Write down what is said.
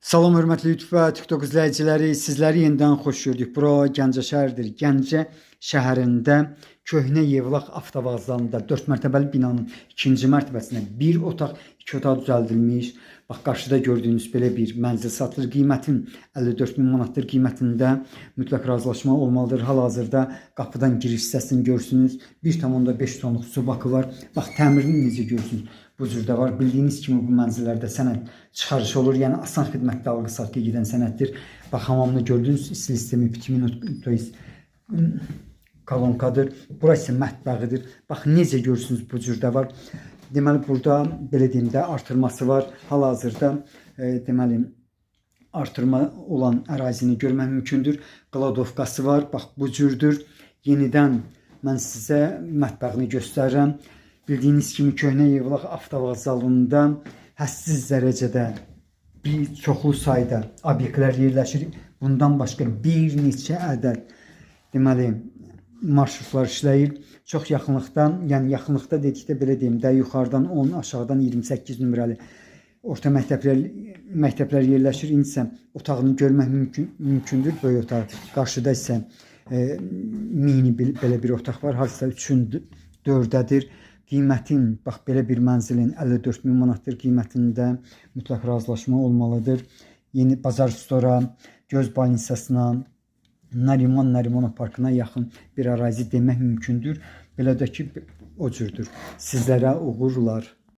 Salam hörmətli YouTube və TikTok izləyiciləri, sizləri yenidən xoş gördük. Bura Gəncə şəhəridir. Gəncə şəhərində köhnə Yevlax avtovağzalında 4 mərtəbəli binanın ikinci mərtəbəsində bir otaq, 2 otaq düzəldilmiş. Bax, qarşıda gördüyünüz belə bir mənzil satılır. Qiymətin 54 min manatdır qiymətində. Mütləq razılaşma olmalıdır. Hal-hazırda qapıdan giriş hissəsini görürsünüz. 1,5 tonluq su bakı var. Bax, təmirini necə görürsünüz? Bu cürdə var. Bildiyiniz kimi bu mənzillərdə sənəd çıxarışı olur. Yəni asan xidmətdə alqı-satqı gedən sənəddir. Bax, hamamını gördünüz. İsti sistemi kolonkadır. Burası mətbəxidir. Bax, necə görürsünüz bu cürdə var. Deməli, burada belə deyim də artırması var. Hal-hazırda deməli artırma olan ərazini görmək mümkündür. Qladovkası var. Bax, bu cürdür. Yenidən mən sizə mətbəxini göstərirəm. Bildiyiniz kimi köhnə Yevlax avtovağzalında həssiz dərəcədə bir çoxlu sayda obyektlər yerləşir. Bundan başqa bir neçə ədəd deməli marşrutlar işləyir. Çox yaxınlıqda, yəni yaxınlıqda dedikdə belə deyim də, yuxarıdan 10, aşağıdan 28 nömrəli orta məktəblər yerləşir. İndi isə otağını görmək mümkündür. Böyük otaq. Qarşıda isə mini belə bir otaq var. Hardasa 3-ün 4-dədir. Qiymətin, bax, belə bir mənzilin 54 min manatdır qiymətində mütləq razılaşma olmalıdır. Yeni Bazar Stora, Göz Banisasına, Nariman Parkına yaxın bir ərazi demək mümkündür. Belə də ki, o cürdür. Sizlərə uğurlar.